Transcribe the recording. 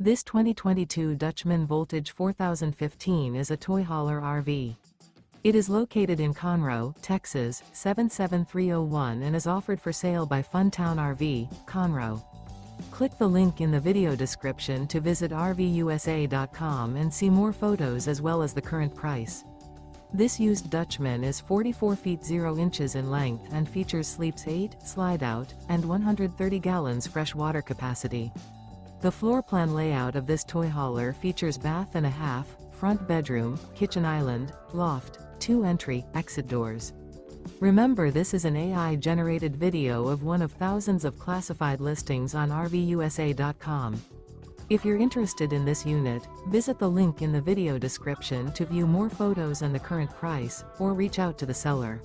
This 2022 Dutchmen Voltage 4015 is a toy hauler RV. It is located in Conroe, Texas, 77301 and is offered for sale by Funtown RV, Conroe. Click the link in the video description to visit RVUSA.com and see more photos as well as the current price. This used Dutchman is 44 feet 0 inches in length and features sleeps 8, slide-out, and 130 gallons fresh water capacity. The floor plan layout of this toy hauler features bath and a half, front bedroom, kitchen island, loft, 2 entry/exit doors. Remember, this is an AI-generated video of one of thousands of classified listings on RVUSA.com. If you're interested in this unit, visit the link in the video description to view more photos and the current price, or reach out to the seller.